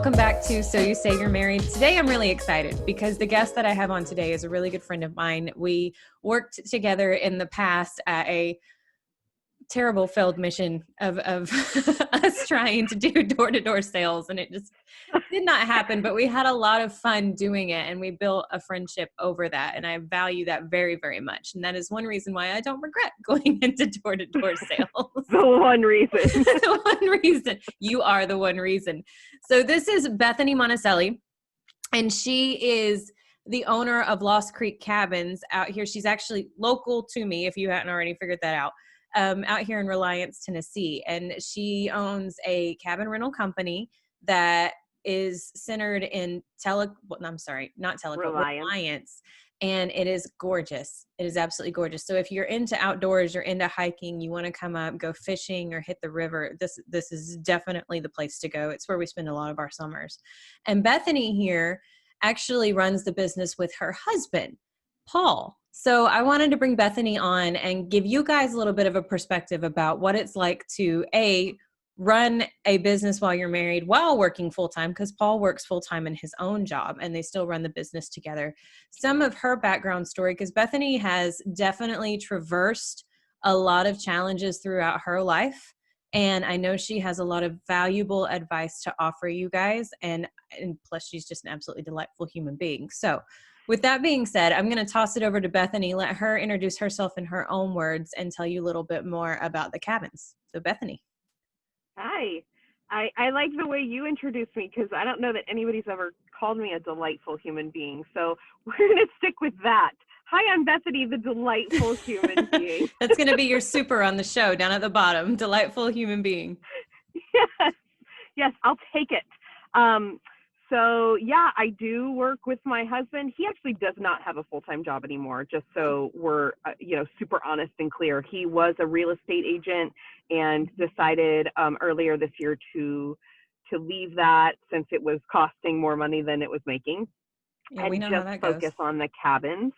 welcome back to So You Say You're Married. Today I'm really excited because the guest that I have on today is a really good friend of mine. We worked together in the past at a terrible failed mission of us trying to do door-to-door sales, and it just did not happen, but we had a lot of fun doing it, and we built a friendship over that, and I value that very, very much. And that is one reason why I don't regret going into door-to-door sales. The one reason. The one reason. You are the one reason. So this is Bethany Monticelli, and she is the owner of Lost Creek Cabins out here. She's actually local to me, if you hadn't already figured that out. Out here in Reliance, Tennessee. And she owns a cabin rental company that is centered in Reliance. And it is gorgeous. It is absolutely gorgeous. So if you're into outdoors, you're into hiking, you want to come up, go fishing or hit the river, this is definitely the place to go. It's where we spend a lot of our summers. And Bethany here actually runs the business with her husband, Paul. So I wanted to bring Bethany on and give you guys a little bit of a perspective about what it's like to run a business while you're married, while working full-time, because Paul works full-time in his own job and they still run the business together. Some of her background story, because Bethany has definitely traversed a lot of challenges throughout her life. And I know she has a lot of valuable advice to offer you guys. And plus she's just an absolutely delightful human being. So with that being said, I'm going to toss it over to Bethany, let her introduce herself in her own words and tell you a little bit more about the cabins. So Bethany. Hi. I like the way you introduced me because I don't know that anybody's ever called me a delightful human being. So we're going to stick with that. Hi, I'm Bethany, the delightful human being. That's going to be your super on the show down at the bottom. Delightful human being. Yes, I'll take it. So yeah, I do work with my husband. He actually does not have a full-time job anymore, just so we're, super honest and clear. He was a real estate agent and decided earlier this year to leave that since it was costing more money than it was making. Yeah, we know how that goes. Focus on the cabins.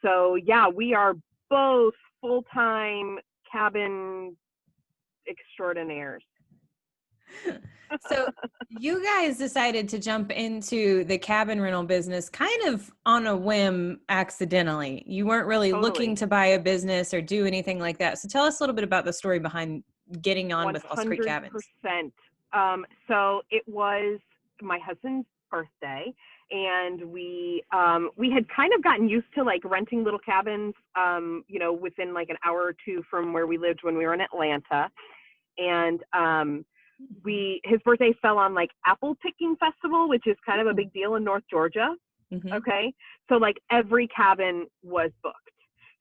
So yeah, we are both full-time cabin extraordinaires. So you guys decided to jump into the cabin rental business kind of on a whim accidentally. You weren't really looking to buy a business or do anything like that. So tell us a little bit about the story behind getting on with Lost Creek Cabins. 100%. So it was my husband's birthday and we had kind of gotten used to like renting little cabins, within like an hour or two from where we lived when we were in Atlanta. And, his birthday fell on like apple picking festival, which is kind of a big deal in North Georgia. Mm-hmm. Okay. So like every cabin was booked.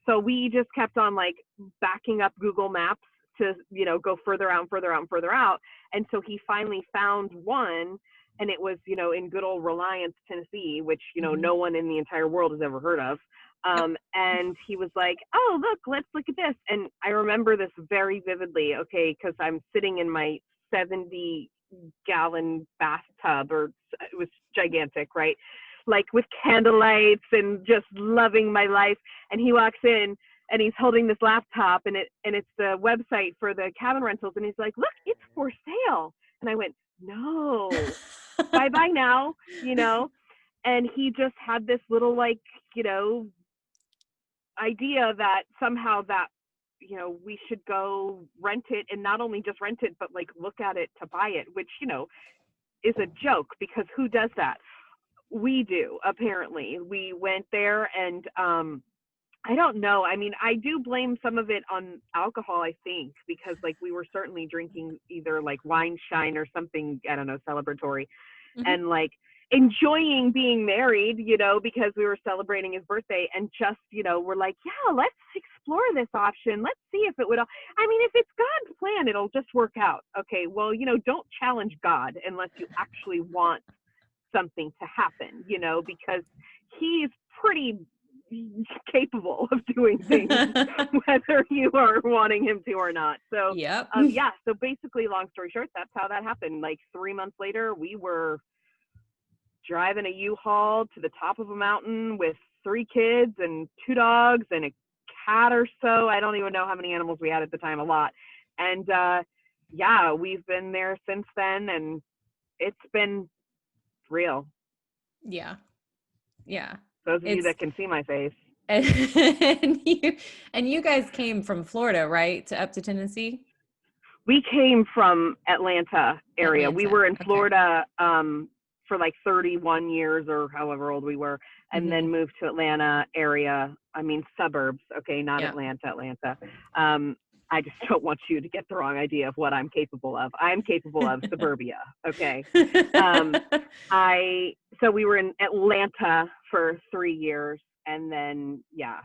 So we just kept on like backing up Google Maps to, go further out and further out and further out. And so he finally found one and it was, in good old Reliance, Tennessee, which, mm-hmm. no one in the entire world has ever heard of. And he was like, oh, look, let's look at this. And I remember this very vividly. Okay. Cause I'm sitting in my 70-gallon bathtub, or it was gigantic, right? Like with candlelights and just loving my life. And he walks in and he's holding this laptop and it's the website for the cabin rentals. And he's like, look, it's for sale. And I went, no, bye now, and he just had this little idea that somehow that, we should go rent it, and not only just rent it, but like look at it to buy it, which, is a joke because who does that? We do, apparently. We went there and I don't know. I mean, I do blame some of it on alcohol, I think, because like we were certainly drinking either like wine shine or something, I don't know, celebratory, mm-hmm. and like enjoying being married, because we were celebrating his birthday and just, we're like, yeah, let's explore this option. Let's see if it would, if it's God's plan, it'll just work out. Okay. Well, don't challenge God unless you actually want something to happen, because he's pretty capable of doing things, whether you are wanting him to or not. So, so basically, long story short, that's how that happened. Like 3 months later, we were driving a U-Haul to the top of a mountain with 3 kids and 2 dogs and a cat or so. I don't even know how many animals we had at the time, a lot. And we've been there since then, and it's been real. Yeah. Yeah. Those of you It's that can see my face. and you guys came from Florida, right? Up to Tennessee? We came from Atlanta area. We Atlanta. were in Okay. Florida for like 31 years or however old we were, and then moved to Atlanta area. I mean, suburbs. Okay, not Yeah. Atlanta. I just don't want you to get the wrong idea of what I'm capable of. I'm capable of suburbia. Okay. So we were in Atlanta for 3 years, and then now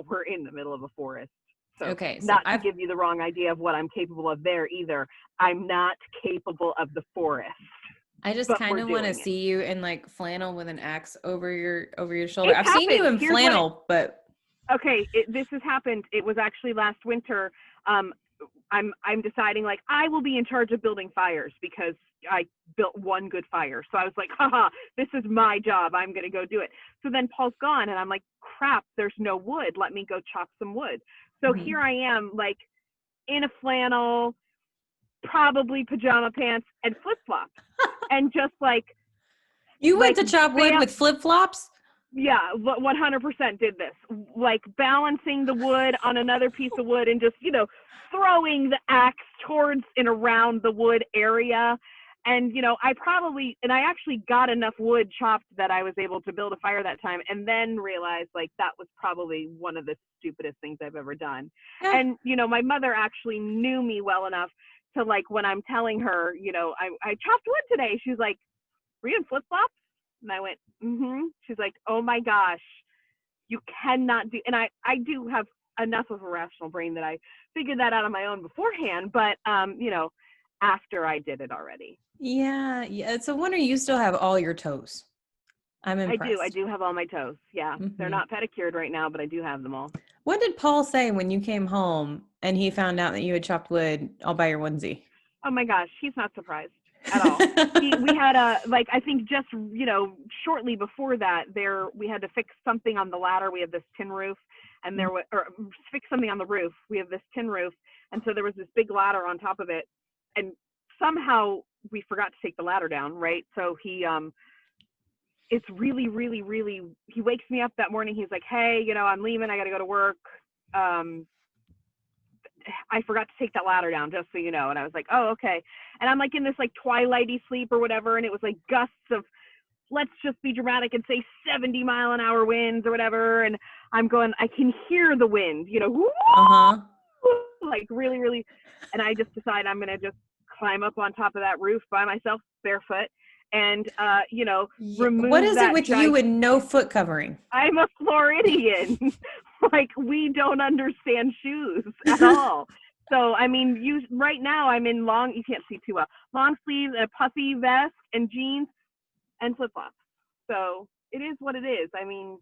we're in the middle of a forest. So Okay. So not to give you the wrong idea of what I'm capable of there either. I'm not capable of the forest. I just But kind we're of want to doing it. see you in like flannel with an axe over your shoulder. It's I've seen you happened. in Here's what flannel, but okay, this has happened. It was actually last winter. I'm deciding like I will be in charge of building fires because I built one good fire. So I was like, haha, this is my job. I'm going to go do it. So then Paul's gone and I'm like, crap, there's no wood. Let me go chop some wood. So here I am like in a flannel, probably pajama pants and flip-flops and just like you went to chop wood with flip-flops? Yeah, 100% did this. Like balancing the wood on another piece of wood and just, throwing the axe towards and around the wood area. And, I actually got enough wood chopped that I was able to build a fire that time, and then realized like that was probably one of the stupidest things I've ever done. Yeah. And, my mother actually knew me well enough to like, when I'm telling her, I chopped wood today, she's like, were you in flip-flops? And I went, She's like, oh my gosh, you cannot do, and I do have enough of a rational brain that I figured that out on my own beforehand, but, after I did it already. Yeah. It's a wonder you still have all your toes. I'm impressed. I do have all my toes. Yeah. They're not pedicured right now, but I do have them all. What did Paul say when you came home and he found out that you had chopped wood all by your onesie? Oh my gosh, he's not surprised at all. We had I think just, shortly before that we had to fix something on the ladder. We have this tin roof and fix something on the roof. We have this tin roof. And so there was this big ladder on top of it. And somehow we forgot to take the ladder down. Right. So it's really, really, really, he wakes me up that morning. He's like, hey, I'm leaving. I got to go to work. I forgot to take that ladder down, just so you know. And I was like, oh, okay. And I'm like in this like twilighty sleep or whatever. And it was like gusts of, let's just be dramatic and say 70-mile-an-hour winds or whatever. And I'm going, I can hear the wind, like really, really. And I just decide I'm going to just climb up on top of that roof by myself, barefoot. And, remove what is that it with you and no foot covering? I'm a Floridian. Like, we don't understand shoes at all. So, I mean, right now I'm in you can't see too well, long sleeves, a puffy vest and jeans and flip-flops. So it is what it is. I mean,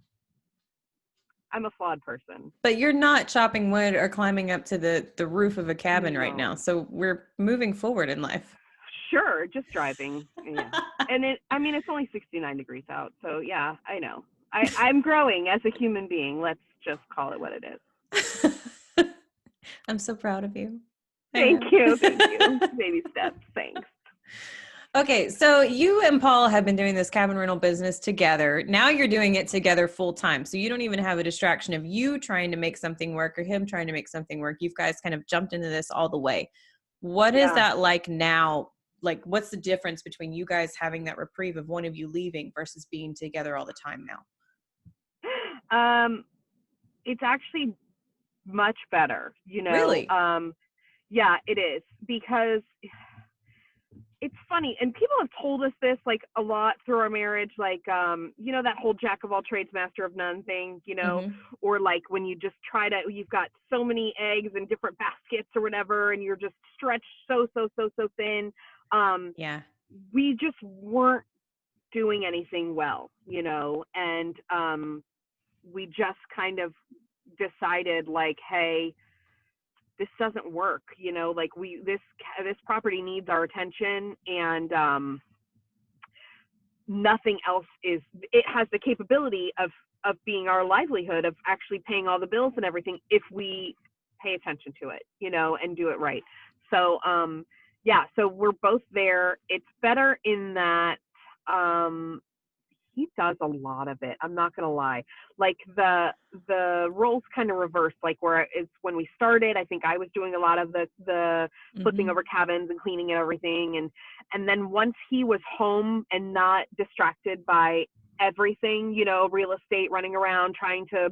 I'm a flawed person. But you're not chopping wood or climbing up to the roof of a cabin right now. So we're moving forward in life. Sure, just driving. Yeah. And it's only 69 degrees out. So yeah, I know. I'm growing as a human being. Let's just call it what it is. I'm so proud of you. Thank you. Baby steps. Thanks. Okay, so you and Paul have been doing this cabin rental business together. Now you're doing it together full time. So you don't even have a distraction of you trying to make something work or him trying to make something work. You guys kind of jumped into this all the way. What is that like now? Like, what's the difference between you guys having that reprieve of one of you leaving versus being together all the time now? It's actually much better, Really? Yeah, it is, because it's funny, and people have told us this like a lot through our marriage, like that whole jack of all trades, master of none thing, or like when you've got so many eggs in different baskets or whatever, and you're just stretched so thin. We just weren't doing anything well, and we just kind of decided like, hey, this doesn't work, like this property needs our attention, and nothing else it has the capability of being our livelihood, of actually paying all the bills and everything if we pay attention to it, and do it right. So so we're both there. It's better in that he does a lot of it. I'm not gonna lie. Like the roles kind of reversed. Like where it's when we started, I think I was doing a lot of the flipping over cabins and cleaning and everything. And then once he was home and not distracted by everything, you know, real estate, running around trying to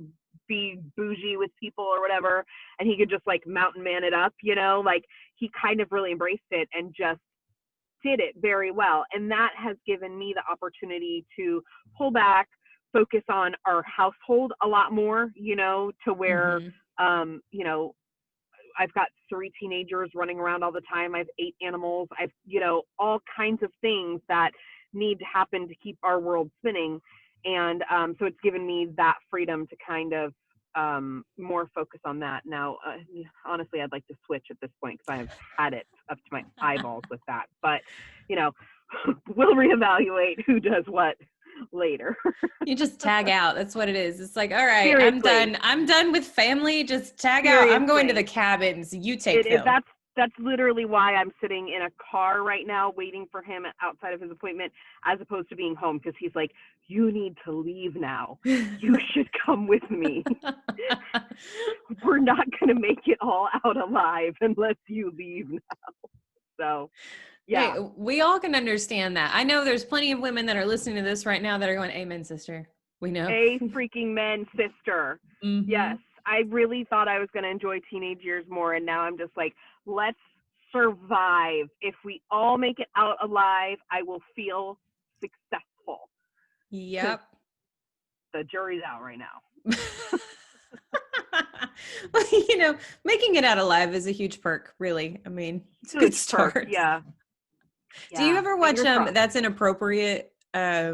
be bougie with people or whatever, and he could just like mountain man it up, you know, like he kind of really embraced it and just did it very well. And that has given me the opportunity to pull back, focus on our household a lot more, you know, to where, you know, I've got 3 teenagers running around all the time. I have 8 animals. I've, you know, all kinds of things that need to happen to keep our world spinning. And so it's given me that freedom to kind of more focus on that. Now, honestly, I'd like to switch at this point because I've had it up to my eyeballs with that. But, you know, we'll reevaluate who does what later. You just tag out. That's what it is. It's like, all right, Seriously. I'm done. I'm done with family. Just tag out. I'm going to the cabins. You take them. That's literally why I'm sitting in a car right now waiting for him outside of his appointment, as opposed to being home, because he's like, you need to leave now. You should come with me. We're not going to make it all out alive unless you leave now. So, yeah. Hey, we all can understand that. I know there's plenty of women that are listening to this right now that are going, amen, sister. We know. A freaking men, sister. Yes. I really thought I was going to enjoy teenage years more. And now I'm just like, let's survive. If we all make it out alive, I will feel successful. Yep. The jury's out right now. Well, you know, making it out alive is a huge perk, really. I mean, it's a good start. Perk, yeah. Do you ever watch That's Inappropriate? I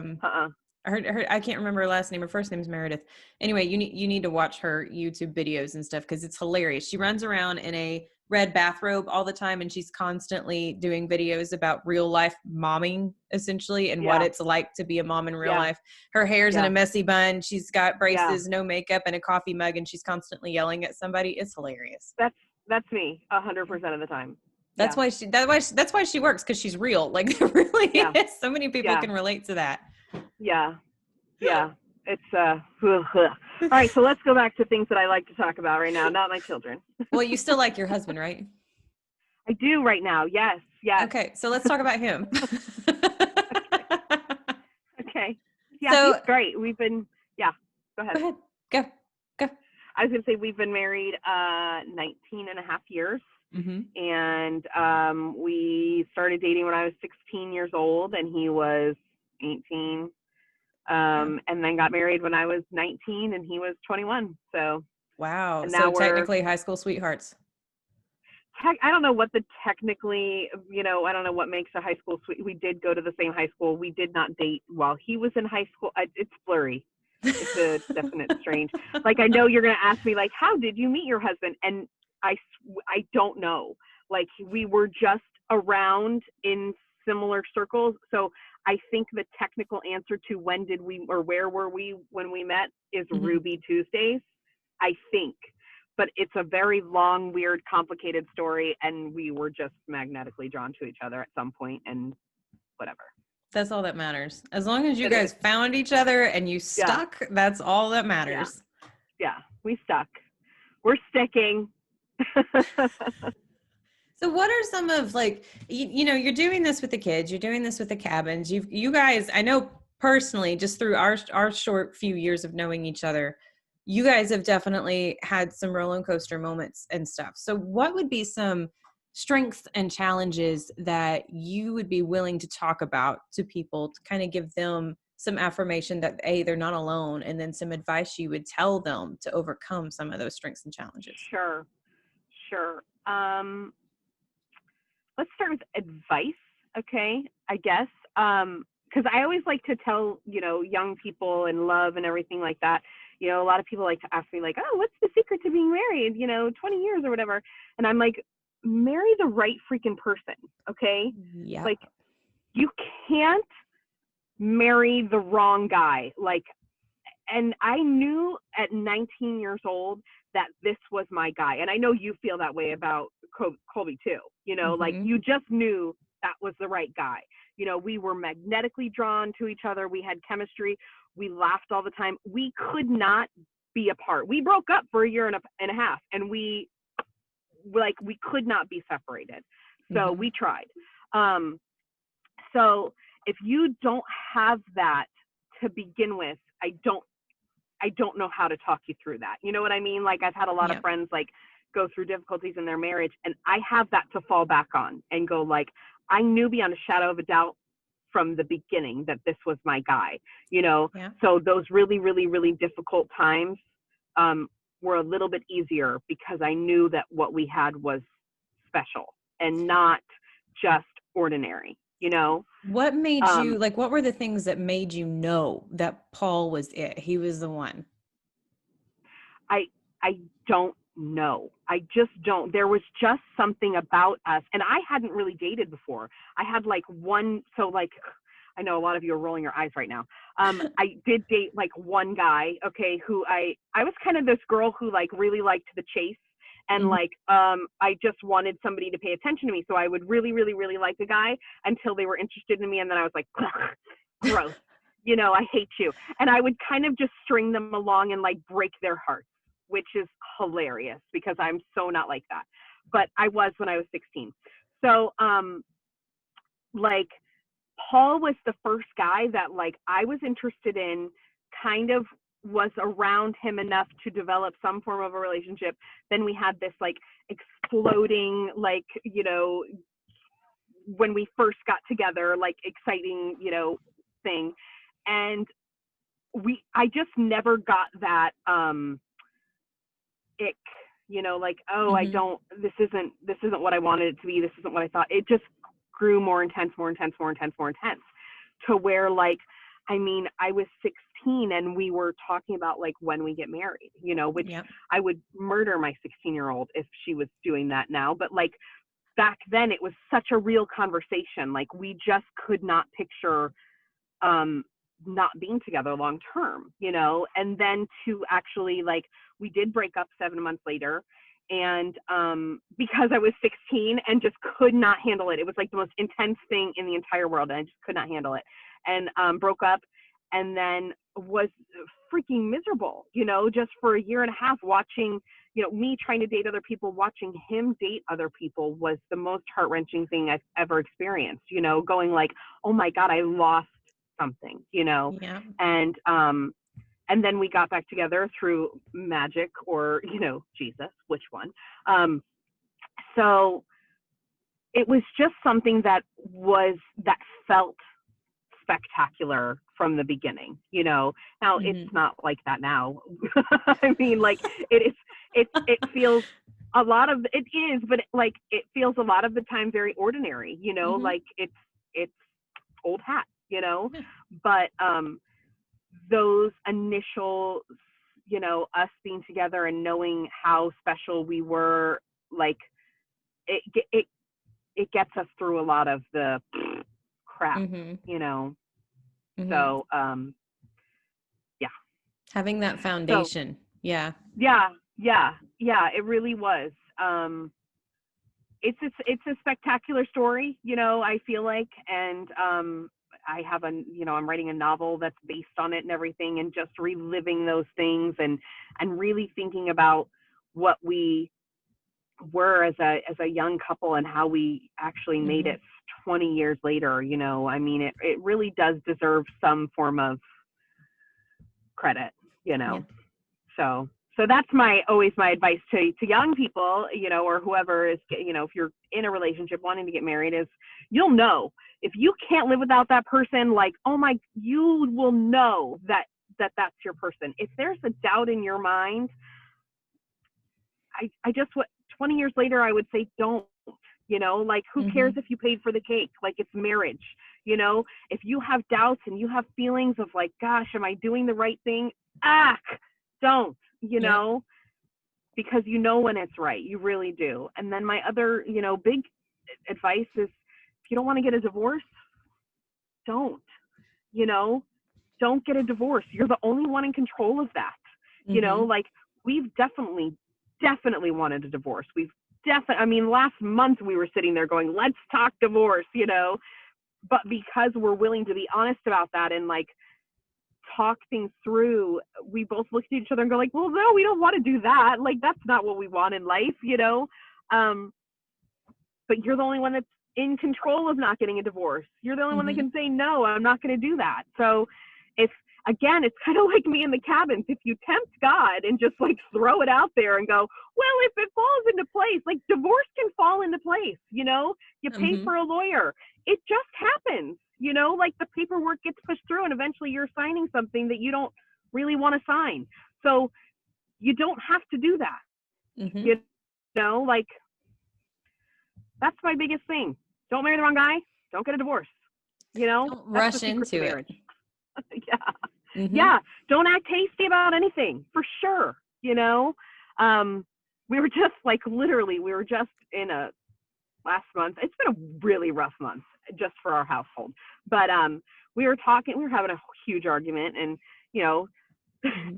can't remember her last name. Her first name is Meredith. Anyway, you need to watch her YouTube videos and stuff because it's hilarious. She runs around in a red bathrobe all the time, and she's constantly doing videos about real life momming, essentially, and what it's like to be a mom in real life. Her hair's in a messy bun. She's got braces, no makeup, and a coffee mug, and she's constantly yelling at somebody. It's hilarious. That's me 100% of the time. That's why she works, because she's real. Like, there really is. So many people can relate to that. Yeah. It's all right, so let's go back to things that I like to talk about right now, not my children. Well, you still like your husband, right? I do right now. Yes. Okay, so let's talk about him. Okay. Yeah, so, he's great. We've been go ahead. Go. I was gonna say we've been married 19 and a half years. And we started dating when I was 16 years old and he was 18. And then got married when I was 19 and he was 21. So wow. So technically high school sweethearts. I don't know what the technically, you know, I don't know what makes a high school sweet. We did go to the same high school. We did not date while he was in high school. It's blurry. It's a definite strange. Like, I know you're going to ask me, like, how did you meet your husband? And I don't know. Like, we were just around in similar circles. So I think the technical answer to when did we or where were we when we met is Ruby Tuesdays, I think. But it's a very long, weird, complicated story. And we were just magnetically drawn to each other at some point and whatever. That's all that matters. As long as you guys found each other and you stuck, that's all that matters. Yeah, we stuck. We're sticking. So what are some of, like, you know, you're doing this with the kids, you're doing this with the cabins. You guys, I know personally, just through our short few years of knowing each other, you guys have definitely had some roller coaster moments and stuff. So what would be some strengths and challenges that you would be willing to talk about to people to kind of give them some affirmation that they're not alone, and then some advice you would tell them to overcome some of those strengths and challenges? Sure. Let's start with advice, okay, I guess, because I always like to tell, you know, young people and love and everything like that. You know, a lot of people like to ask me, like, oh, what's the secret to being married, you know, 20 years or whatever. And I'm like, marry the right freaking person, okay? Yeah. Like, you can't marry the wrong guy. Like, and I knew at 19 years old that this was my guy. And I know you feel that way about Colby too. You know, like, you just knew that was the right guy. You know, we were magnetically drawn to each other. We had chemistry. We laughed all the time. We could not be apart. We broke up for a year and a half, and we could not be separated. So we tried. So if you don't have that to begin with, I don't know how to talk you through that. You know what I mean? Like, I've had a lot of friends like go through difficulties in their marriage, and I have that to fall back on and go like, I knew beyond a shadow of a doubt from the beginning that this was my guy, you know? So those really, really, really difficult times were a little bit easier because I knew that what we had was special and not just ordinary, you know? What made you, like, what were the things that made you know that Paul was it? He was the one. I don't know. I just don't. There was just something about us. And I hadn't really dated before. I had like one, so like, I know a lot of you are rolling your eyes right now. I did date like one guy, okay, who I was kind of this girl who like really liked the chase. And like, I just wanted somebody to pay attention to me. So I would really, really, really like a guy until they were interested in me. And then I was like, gross, you know, I hate you. And I would kind of just string them along and like break their hearts, which is hilarious because I'm so not like that. But I was when I was 16. So like, Paul was the first guy that like I was interested in, kind of was around him enough to develop some form of a relationship. Then we had this like exploding, like, you know, when we first got together, like exciting, you know, thing. And I just never got that ick, you know, like, oh, this isn't what I wanted it to be. This isn't what I thought. It just grew more intense to where like, I mean, I was 16 and we were talking about like when we get married, you know, which I would murder my 16-year-old if she was doing that now. But like back then it was such a real conversation. Like we just could not picture not being together long term, you know. And then to actually like, we did break up 7 months later. And because I was 16 and just could not handle it. It was like the most intense thing in the entire world. And I just could not handle it. And broke up, and then was freaking miserable, you know, just for a year and a half watching, you know, me trying to date other people, watching him date other people was the most heart-wrenching thing I've ever experienced, you know, going like, oh my God, I lost something, you know. And then we got back together through magic or, you know, Jesus, which one? So it was just something that felt spectacular from the beginning, you know. Now it's not like that now. I mean, like it feels a lot of it is, but it feels a lot of the time very ordinary, you know, like it's old hat, you know. But those initial, you know, us being together and knowing how special we were, like it gets us through a lot of the crap, you know. So having that foundation. So, it really was. It's a spectacular story, you know, I feel like, and I have I'm writing a novel that's based on it and everything, and just reliving those things and really thinking about what we were as a young couple and how we actually made it 20 years later, you know. I mean, it really does deserve some form of credit, you know. So that's always my advice to young people, you know, or whoever is, you know, if you're in a relationship wanting to get married, is you'll know if you can't live without that person, like, you will know that's your person. If there's a doubt in your mind, I just, 20 years later, I would say, don't, you know, like, who cares if you paid for the cake? Like, it's marriage, you know. If you have doubts and you have feelings of like, gosh, am I doing the right thing? Don't, you know, because you know when it's right, you really do. And then my other, you know, big advice is, if you don't want to get a divorce, don't, you know, don't get a divorce. You're the only one in control of that. You know, like, we've definitely wanted a divorce. I mean, last month we were sitting there going, let's talk divorce, you know, but because we're willing to be honest about that and like talk things through, we both look at each other and go like, well, no, we don't want to do that. Like, that's not what we want in life, you know? But you're the only one that's in control of not getting a divorce. You're the only one that can say, no, I'm not going to do that. So if, again, it's kind of like me in the cabins. If you tempt God and just like throw it out there and go, well, if it falls into place, like divorce can fall into place, you know, you pay for a lawyer. It just happens, you know, like the paperwork gets pushed through and eventually you're signing something that you don't really want to sign. So you don't have to do that. You know, like that's my biggest thing. Don't marry the wrong guy. Don't get a divorce. You know, don't rush into it. Yeah. Don't act hasty about anything, for sure. You know, we were just like, literally, we were just in a last month. It's been a really rough month just for our household. But we were having a huge argument and, you know,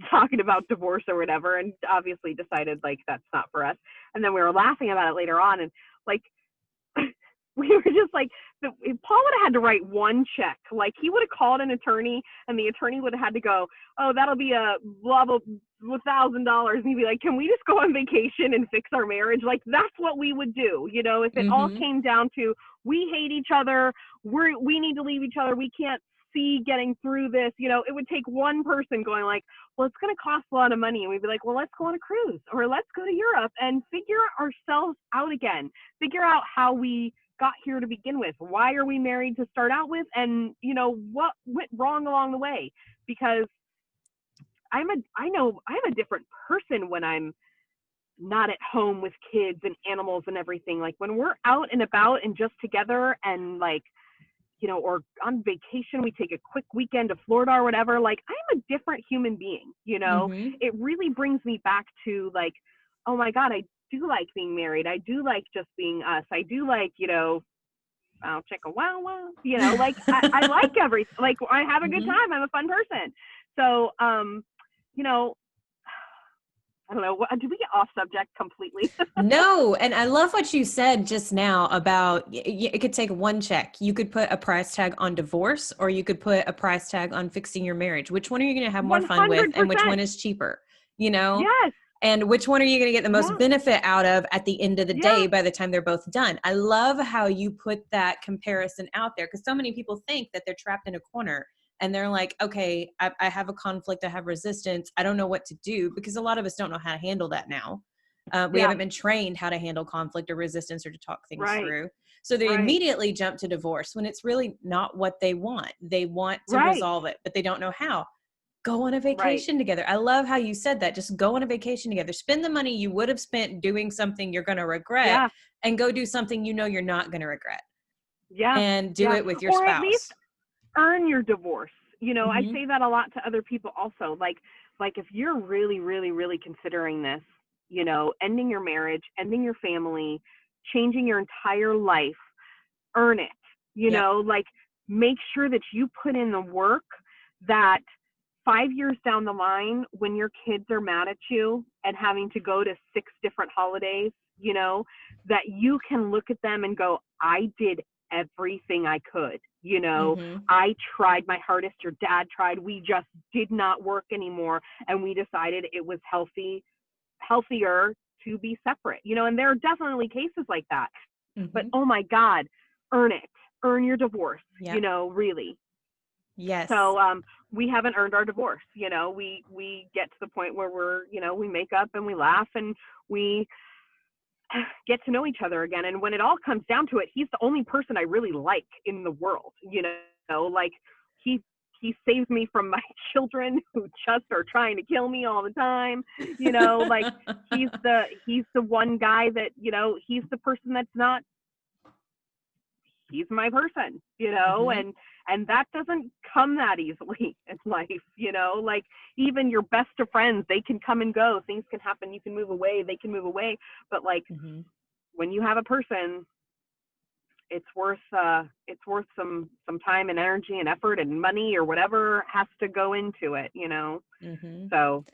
talking about divorce or whatever, and obviously decided like that's not for us. And then we were laughing about it later on, and like we were just like, Paul would have had to write one check. Like he would have called an attorney, and the attorney would have had to go, oh, that'll be a blah blah $1,000, and he'd be like, can we just go on vacation and fix our marriage? Like that's what we would do, you know, if it all came down to we hate each other, we need to leave each other, we can't see getting through this, you know. It would take one person going like, well, it's going to cost a lot of money, and we'd be like, well, let's go on a cruise, or let's go to Europe and figure ourselves out again, figure out how we got here to begin with, why are we married to start out with, and you know what went wrong along the way. Because I know I'm a different person when I'm not at home with kids and animals and everything. Like when we're out and about and just together and like, you know, or on vacation, we take a quick weekend to Florida or whatever, like I'm a different human being, you know. It really brings me back to like, oh my God, I do like being married. I do like just being us. I do like, you know, I'll check a wow, you know, like I like everything. Like I have a good time. I'm a fun person. So, you know, I don't know. Did we get off subject completely? No. And I love what you said just now about it could take one check. You could put a price tag on divorce, or you could put a price tag on fixing your marriage. Which one are you going to have more 100%. fun with, and which one is cheaper, you know? Yes. And which one are you going to get the most benefit out of at the end of the day by the time they're both done? I love how you put that comparison out there, because so many people think that they're trapped in a corner and they're like, okay, I have a conflict, I have resistance, I don't know what to do, because a lot of us don't know how to handle that now. We haven't been trained how to handle conflict or resistance or to talk things through. So they immediately jump to divorce when it's really not what they want. They want to resolve it, but they don't know how. Go on a vacation together. I love how you said that. Just go on a vacation together. Spend the money you would have spent doing something you're going to regret and go do something you know you're not going to regret. And do it with your spouse. Or at least earn your divorce. You know, I say that a lot to other people also. Like if you're really, really, really considering this, you know, ending your marriage, ending your family, changing your entire life, earn it. You know, like make sure that you put in the work that 5 years down the line, when your kids are mad at you and having to go to 6 different holidays, you know, that you can look at them and go, I did everything I could, you know, I tried my hardest, your dad tried, we just did not work anymore. And we decided it was healthier to be separate, you know, and there are definitely cases like that. But oh my God, earn it, earn your divorce, you know, really. Yes. So we haven't earned our divorce. You know, we get to the point where we're, you know, we make up and we laugh and we get to know each other again. And when it all comes down to it, he's the only person I really like in the world. You know, like he saves me from my children who just are trying to kill me all the time. You know, like he's the one guy that, you know, he's the person that's not, he's my person, you know, and that doesn't come that easily in life, you know, like even your best of friends, they can come and go, things can happen, you can move away, they can move away. But like when you have a person, it's worth some time and energy and effort and money or whatever has to go into it, you know? So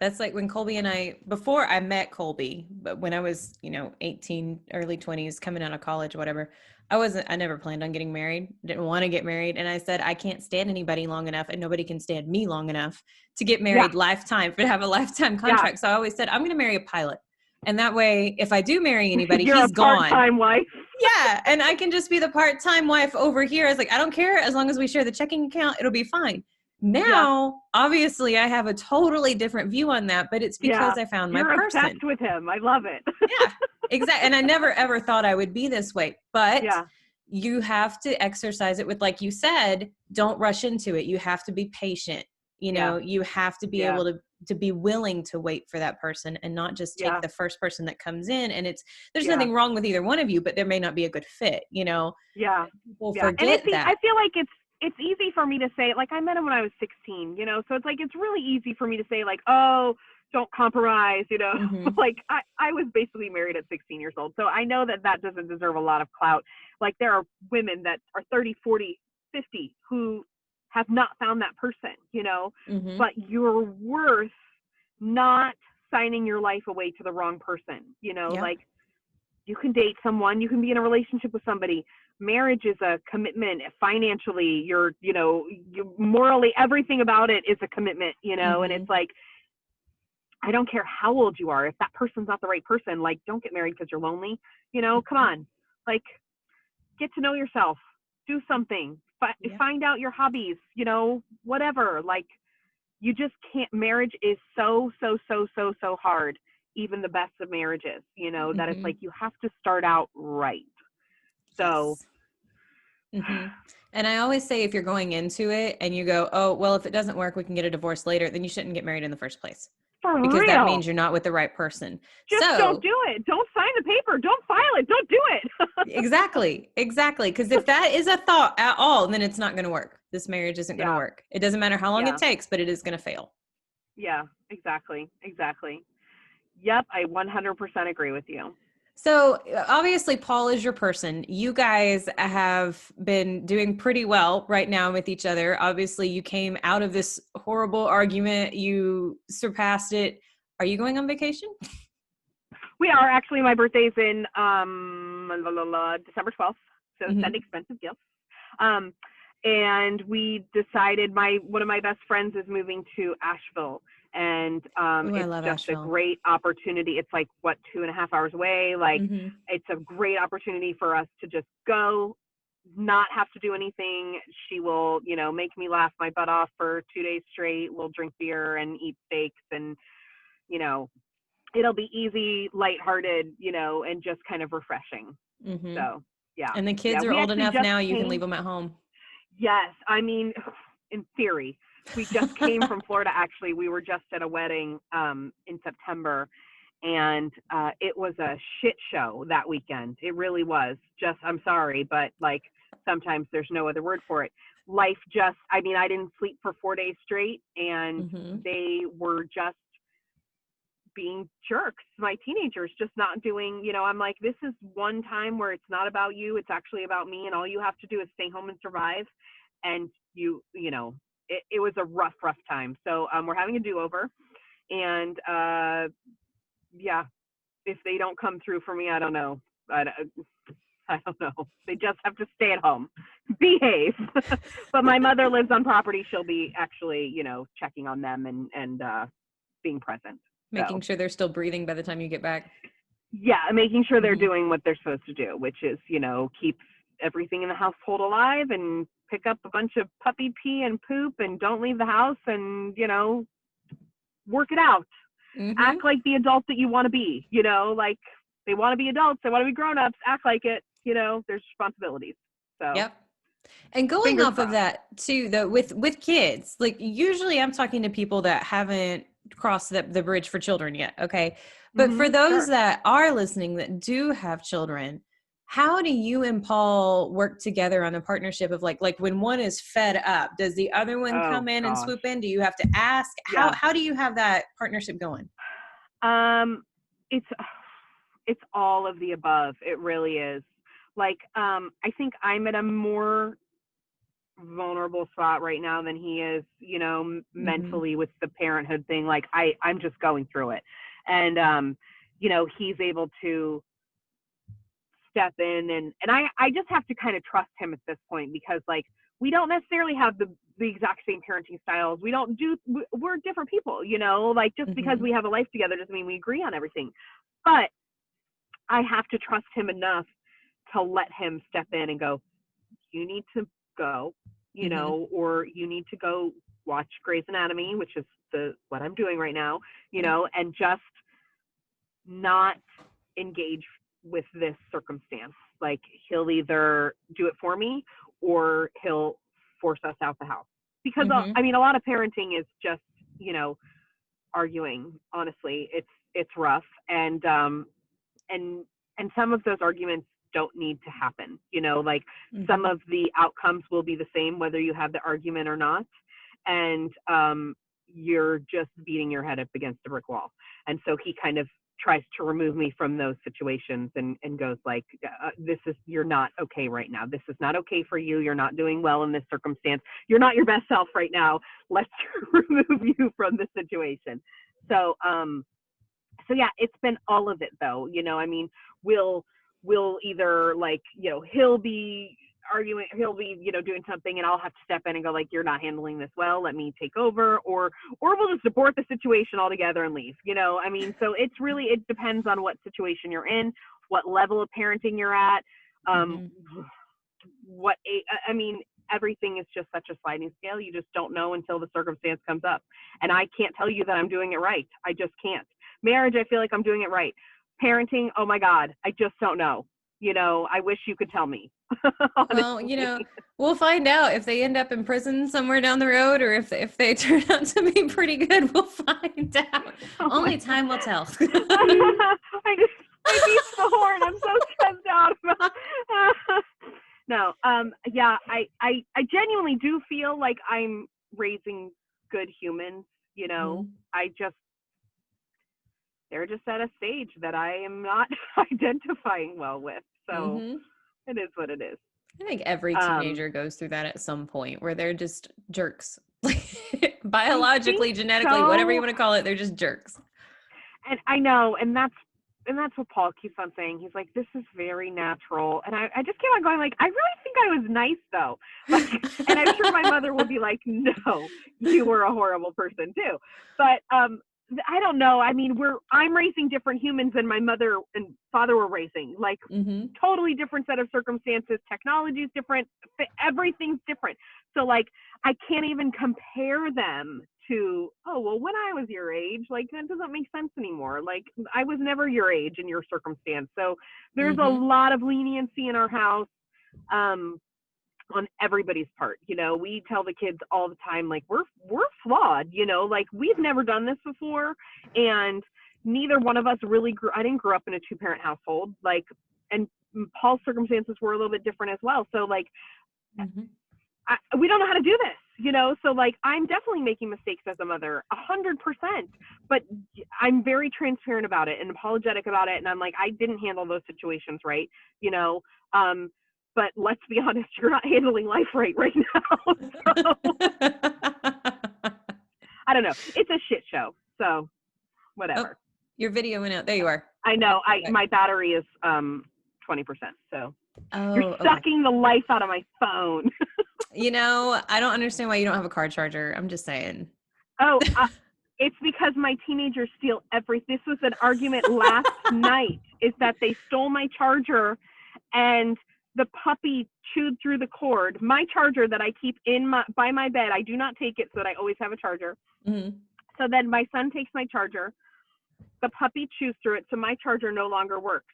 That's like when Colby and I, before I met Colby, but when I was, 18, early 20s, coming out of college, whatever, I never planned on getting married, didn't want to get married. And I said, I can't stand anybody long enough and nobody can stand me long enough to get Yeah. married lifetime, to have a lifetime Yeah. contract. So I always said, I'm going to marry a pilot. And that way, if I do marry anybody, You're he's a gone. part-time wife. Yeah. And I can just be the part-time wife over here. I was like, I don't care. As long as we share the checking account, it'll be fine. Now, obviously, I have a totally different view on that, but it's because I found my You're person. obsessed with him. I love it. Yeah, exactly. And I never, ever thought I would be this way, but Yeah. you have to exercise it with, like you said, don't rush into it. You have to be patient. You have to be able to be willing to wait for that person and not just take the first person that comes in. And there's nothing wrong with either one of you, but there may not be a good fit, Yeah. People Yeah. forget And that. I feel like it's easy for me to say, like, I met him when I was 16, so it's like, it's really easy for me to say, like, oh, don't compromise, Mm-hmm. like I was basically married at 16 years old. So I know that doesn't deserve a lot of clout. Like, there are women that are 30, 40, 50 who have not found that person, Mm-hmm. but you're worth not signing your life away to the wrong person, like, you can date someone, you can be in a relationship with somebody. Marriage is a commitment financially, you morally, everything about it is a commitment, Mm-hmm. and it's like, I don't care how old you are. If that person's not the right person, like, don't get married because you're lonely, come on, like, get to know yourself, do something, find out your hobbies, whatever, like, you just can't, marriage is so hard, even the best of marriages, that it's like, you have to start out right. So, Mm-hmm. And I always say, if you're going into it and you go, oh, well, if it doesn't work, we can get a divorce later, then you shouldn't get married in the first place. for Because real, that means you're not with the right person. just don't do it. Don't sign the paper. Don't file it. Don't do it. Exactly. Because if that is a thought at all, then it's not going to work. This marriage isn't going to work. It doesn't matter how long it takes, but it is going to fail. Yeah, exactly. Yep, I 100% agree with you. So obviously, Paul is your person. You guys have been doing pretty well right now with each other. Obviously, you came out of this horrible argument. You surpassed it. Are you going on vacation? We are. Actually, my birthday's in December 12th, so send expensive gifts. And we decided, one of my best friends is moving to Asheville, and it's just Asheville. A great opportunity. It's like, 2.5 hours away. Like, it's a great opportunity for us to just go, not have to do anything. She will, make me laugh my butt off for 2 days straight. We'll drink beer and eat steaks, and it'll be easy, lighthearted, and just kind of refreshing. So, yeah. And the kids are old enough now, you can leave them at home. Yes. I mean, in theory, we just came from Florida. Actually, we were just at a wedding in September, and it was a shit show that weekend. It really was. I'm sorry, but like, sometimes there's no other word for it. Life I didn't sleep for 4 days straight, and they were just being jerks. My teenagers just not doing, I'm like, this is one time where it's not about you. It's actually about me. And all you have to do is stay home and survive. And it was a rough time. So we're having a do-over, and if they don't come through for me, I don't know. I don't know. They just have to stay at home, behave. But my mother lives on property. She'll be actually, checking on them and being present. Making sure they're still breathing by the time you get back. Yeah, making sure they're doing what they're supposed to do, which is, keep everything in the household alive and pick up a bunch of puppy pee and poop and don't leave the house and, work it out. Act like the adult that you want to be, like, they want to be adults. They want to be grown-ups. Act like it. There's responsibilities. So. Yep. And going off of that too, though, with kids, like, usually I'm talking to people that haven't crossed the bridge for children yet. Okay. But for those that are listening that do have children, how do you and Paul work together on a partnership of like when one is fed up, does the other one come in and swoop in? Do you have to ask? How do you have that partnership going? It's all of the above. It really is. Like, I think I'm at a more vulnerable spot right now than he is, you know, Mm-hmm. mentally with the parenthood thing. Like I'm just going through it. And, you know, he's able to step in and I just have to kind of trust him at this point because like, we don't necessarily have the exact same parenting styles. We're different people, you know, like just because Mm-hmm. we have a life together doesn't mean we agree on everything. But I have to trust him enough to let him step in and go, you need to go, you Mm-hmm. know, or you need to go watch Grey's Anatomy, which is what I'm doing right now, you Yeah. know, and just not engage with this circumstance. Like he'll either do it for me or he'll force us out the house. Because Mm-hmm. I mean, a lot of parenting is just, you know, arguing. Honestly, it's rough, and and some of those arguments don't need to happen. You know, like some Mm-hmm. of the outcomes will be the same whether you have the argument or not, and you're just beating your head up against a brick wall. And so he kind of tries to remove me from those situations and goes like, you're not okay right now. This is not okay for you. You're not doing well in this circumstance. You're not your best self right now. Let's remove you from the situation. So so yeah, it's been all of it though. You know, I mean, we'll either like, you know, he'll be arguing, he'll be, you know, doing something and I'll have to step in and go like, you're not handling this well, let me take over, or we'll just abort the situation altogether and leave, you know. I mean, so it's really, it depends on what situation you're in, what level of parenting you're at, um Mm-hmm. I mean, everything is just such a sliding scale. You just don't know until the circumstance comes up. And I can't tell you that I'm doing it right. I just can't. Marriage, I feel like I'm doing it right. Parenting, oh my God, I just don't know. You know, I wish you could tell me, Well, honestly. we'll find out if they end up in prison somewhere down the road or if they turn out to be pretty good. We'll find out. Oh my Only time will God. tell. I just, my beats the horn. I'm so stressed out about no, yeah, I genuinely do feel like I'm raising good humans, you know. Mhm. I just, they're just at a stage that I am not identifying well with. So Mhm. it is what it is. I think every Um, teenager goes through that at some point where they're just jerks. I think Biologically, genetically, whatever you so. want to call it, they're just jerks. And I know, and that's what Paul keeps on saying. He's like, this is very natural. And I just keep on going like, I really think I was nice though. Like, and I'm sure my mother will be like, no, you were a horrible person too. But I don't know. I mean, I'm raising different humans than my mother and father were raising. Like Mhm. totally different set of circumstances. Technology is different. Everything's different. So like, I can't even compare them to, oh, well, when I was your age, like that doesn't make sense anymore. Like I was never your age in your circumstance. So there's a Mhm. lot of leniency in our house. Um, on everybody's part. You know, we tell the kids all the time, like we're flawed, you know, like we've never done this before. And neither one of us really I didn't grow up in a 2-parent household. Like, and Paul's circumstances were a little bit different as well. So like, Mhm. we don't know how to do this, you know. So like, I'm definitely making mistakes as a mother, 100%. But I'm very transparent about it and apologetic about it. And I'm like, I didn't handle those situations right, you know. But let's be honest, you're not handling life right now. So I don't know. It's a shit show. So Oh, whatever. your video went out. There you are. I know. Okay. My battery is 20%. So you're Oh, okay. sucking the life out of my phone. I don't understand why you don't have a car charger. I'm just saying. Oh, it's because my teenagers steal everything. This was an argument last night, is that they stole my charger and the puppy chewed through the cord. My charger that I keep by my bed, I do not take it so that I always have a charger. Mhm. So then my son takes my charger. The puppy chews through it, so my charger no longer works.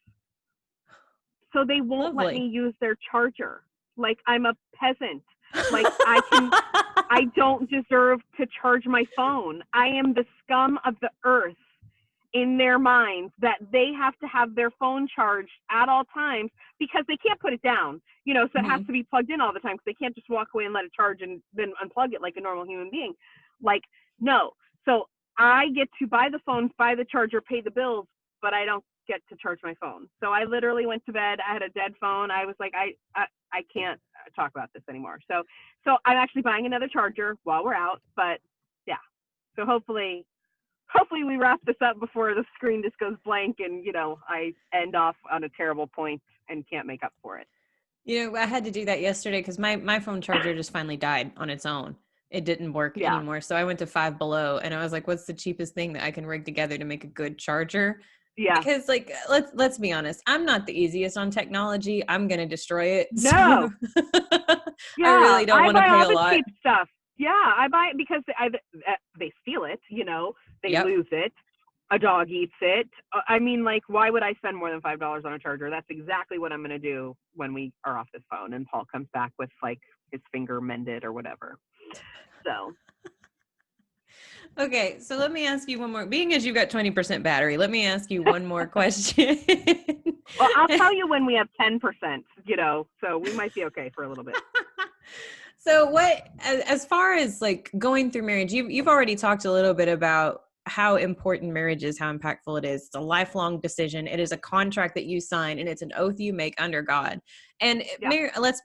So they won't let me Lovely. use their charger. Like I'm a peasant. Like I don't deserve to charge my phone. I am the scum of the earth in their minds, that they have to have their phone charged at all times because they can't put it down, you know, so it has Mhm. to be plugged in all the time because they can't just walk away and let it charge and then unplug it like a normal human being. Like, no. So I get to buy the phones, buy the charger, pay the bills, but I don't get to charge my phone. So I literally went to bed. I had a dead phone. I was like, I can't talk about this anymore. So I'm actually buying another charger while we're out, but yeah. So hopefully we wrap this up before the screen just goes blank and, I end off on a terrible point and can't make up for it. I had to do that yesterday because my phone charger just finally died on its own. It didn't work anymore. So I went to Five Below and I was like, what's the cheapest thing that I can rig together to make a good charger? Yeah. Because like, let's be honest, I'm not the easiest on technology. I'm going to destroy it. No. So Yeah. I really don't want to buy pay all a the lot. cheap stuff. Yeah. I buy it because they steal it, they lose it. A dog eats it. I mean, like, why would I spend more than $5 on a charger? That's exactly what I'm going to do when we are off this phone and Paul comes back with like his finger mended or whatever. So. Okay, so let me ask you one more. Being as you've got 20% battery, let me ask you one more question. Well, I'll tell you when we have 10%, so we might be okay for a little bit. So what, as far as like going through marriage, you've already talked a little bit about how important marriage is, how impactful it is. It's a lifelong decision. It is a contract that you sign and it's an oath you make under God. And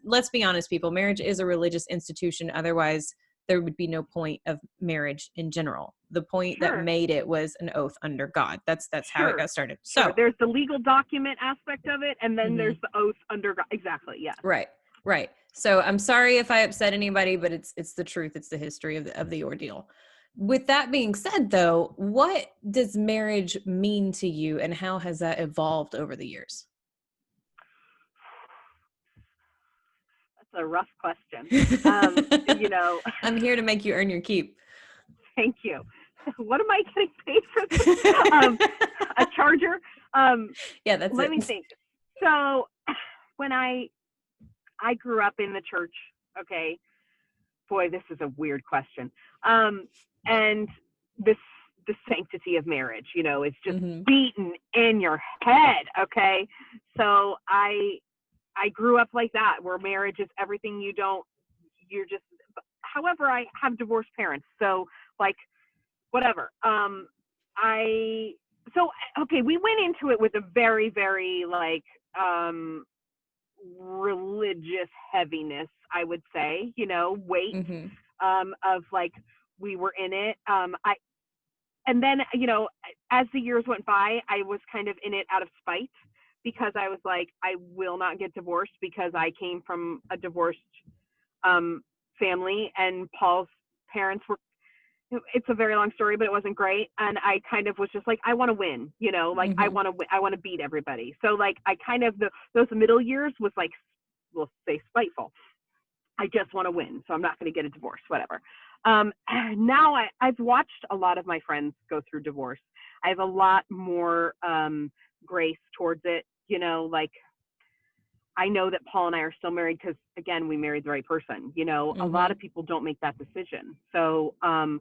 let's be honest, people, marriage is a religious institution. Otherwise, there would be no point of marriage in general. The point that made it was an oath under God. That's how it got started. So there's the legal document aspect of it, and then there's the oath under God. Exactly. Yeah. Right. So I'm sorry if I upset anybody, but it's the truth. It's the history of the ordeal. With that being said, though, what does marriage mean to you, and how has that evolved over the years? That's a rough question. I'm here to make you earn your keep. Thank you. What am I getting paid for this? A charger? Yeah, that's Let me think. So when I grew up in the church, okay, boy, this is a weird question. And the sanctity of marriage, is just beaten in your head, okay? So I grew up like that, where marriage is everything you're just, however, I have divorced parents. So like, whatever. We went into it with a very, very like, religious heaviness, I would say, weight, of like, we were in it. And then, as the years went by, I was kind of in it out of spite, because I was like, I will not get divorced because I came from a divorced family, and Paul's parents were, it's a very long story, but it wasn't great. And I kind of was just like, I want to win, like I want to win, I want to beat everybody. So like, I kind of, those middle years was like, we'll say spiteful. I just want to win, so I'm not going to get a divorce, whatever. Now I've watched a lot of my friends go through divorce. I have a lot more grace towards it, like, I know that Paul and I are still married because, again, we married the right person. A lot of people don't make that decision. So I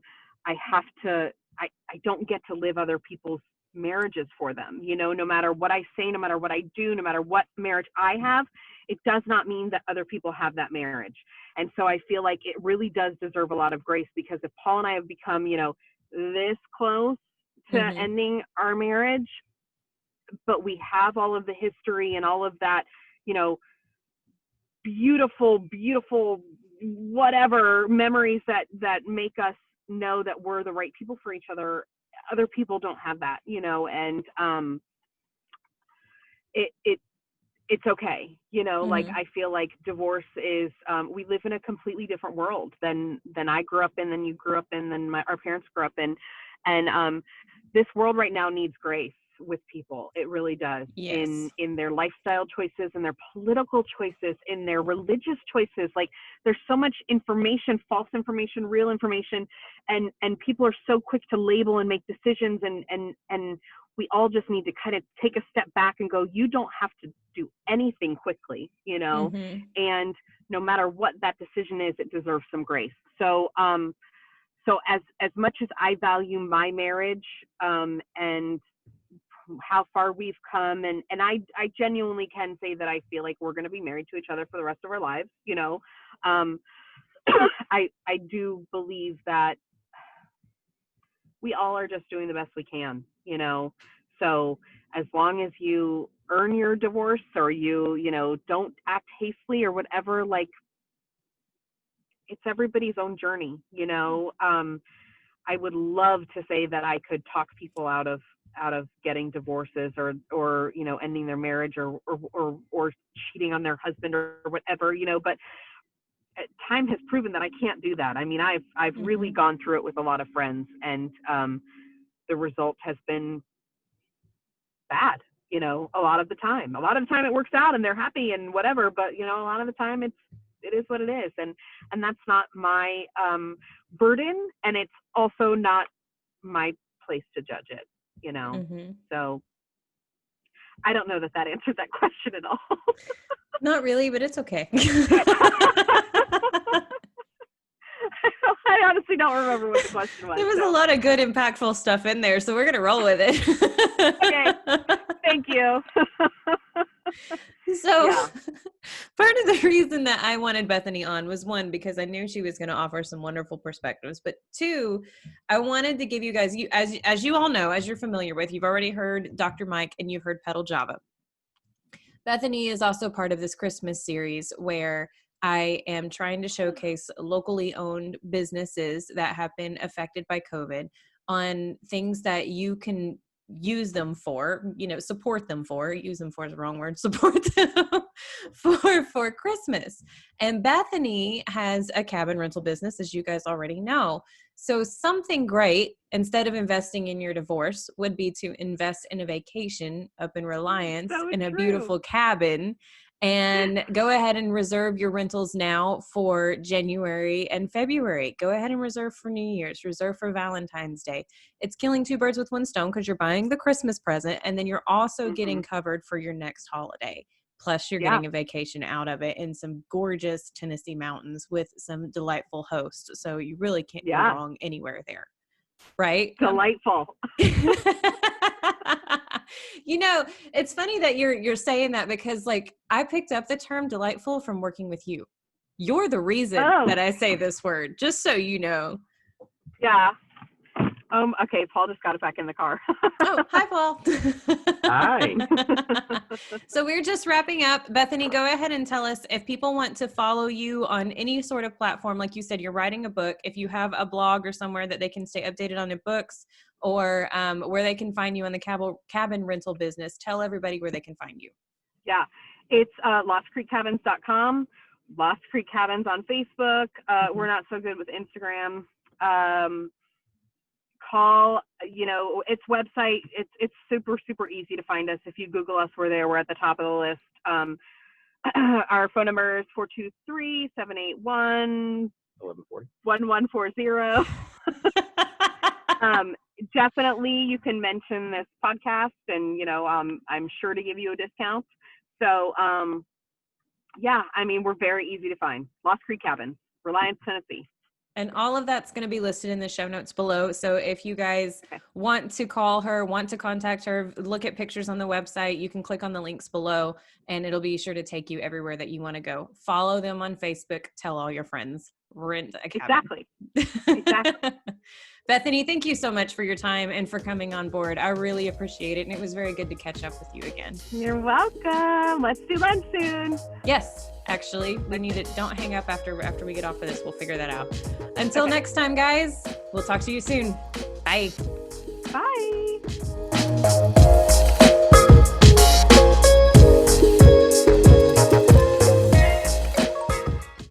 don't get to live other people's marriages for them. No matter what I say, no matter what I do, no matter what marriage I have, it does not mean that other people have that marriage. And so I feel like it really does deserve a lot of grace, because if Paul and I have become, this close to ending our marriage, but we have all of the history and all of that, beautiful whatever memories that make us know that we're the right people for each other. Other people don't have that, and it's okay, like, I feel like divorce is, we live in a completely different world than I grew up in, than you grew up in, than our parents grew up in. And this world right now needs grace with people. It really does. Yes. In their lifestyle choices, in their political choices, in their religious choices. Like, there's so much information, false information, real information, and people are so quick to label and make decisions, and we all just need to kind of take a step back and go, you don't have to do anything quickly, and no matter what that decision is, it deserves some grace. So as much as I value my marriage, and how far we've come, and I genuinely can say that I feel like we're going to be married to each other for the rest of our lives, I do believe that we all are just doing the best we can, so as long as you earn your divorce, or you know, don't act hastily or whatever. Like, it's everybody's own journey, you know. I would love to say that I could talk people out of getting divorces, or you know, ending their marriage, or cheating on their husband, or whatever, you know, but time has proven that I can't do that. I mean, I've really gone through it with a lot of friends, and the result has been bad, you know. A lot of the time it works out and they're happy and whatever, but you know, a lot of the time it is what it is, and that's not my burden, and it's also not my place to judge it, you know. So I don't know that answered that question at all. Not really, but it's okay. I honestly don't remember what the question was. There was a lot of good, impactful stuff in there, so we're going to roll with it. Okay. Thank you. So part of the reason that I wanted Bethany on was, one, because I knew she was going to offer some wonderful perspectives, but two, I wanted to give you guys, as you all know, as you're familiar with, you've already heard Dr. Mike and you've heard Pedal Java. Bethany is also part of this Christmas series where I am trying to showcase locally owned businesses that have been affected by COVID on things that you can use them for, you know, support them for, use them for is the wrong word, support them for Christmas. And Bethany has a cabin rental business, as you guys already know. So something great, instead of investing in your divorce, would be to invest in a vacation up in Reliance in a beautiful cabin, and go ahead and reserve your rentals now for January and February. Go ahead and reserve for New Year's, reserve for Valentine's Day. It's killing two birds with one stone, because you're buying the Christmas present and then you're also getting covered for your next holiday. Plus you're getting a vacation out of it in some gorgeous Tennessee mountains with some delightful hosts. So you really can't go wrong anywhere there. Right? Delightful. You know, it's funny that you're saying that, because like I picked up the term delightful from working with you. You're the reason that I say this word, just so you know. Yeah. Okay, Paul just got it back in the car. Oh, hi, Paul. Hi. So we're just wrapping up. Bethany, go ahead and tell us if people want to follow you on any sort of platform. Like you said, you're writing a book. If you have a blog or somewhere that they can stay updated on their books, or where they can find you on the cabin rental business, tell everybody where they can find you. Yeah, it's lostcreekcabins.com, Lost Creek Cabins on Facebook. We're not so good with Instagram. Call, you know, its website. It's super, super easy to find us. If you Google us, we're there. We're at the top of the list. Our phone number is 423-781-1140. Definitely you can mention this podcast, and you know, I'm sure to give you a discount. So yeah, I mean, we're very easy to find. Lost Creek Cabins, Reliance, Tennessee. And all of that's going to be listed in the show notes below. So if you guys want to call her, want to contact her, look at pictures on the website, you can click on the links below and it'll be sure to take you everywhere that you want to go. Follow them on Facebook. Tell all your friends. Rent a cabin. Exactly. Bethany, thank you so much for your time and for coming on board. I really appreciate it. And it was very good to catch up with you again. You're welcome. Let's do lunch soon. Yes, actually, we need it. Don't hang up after we get off of this. We'll figure that out. Until next time, guys, we'll talk to you soon. Bye. Bye.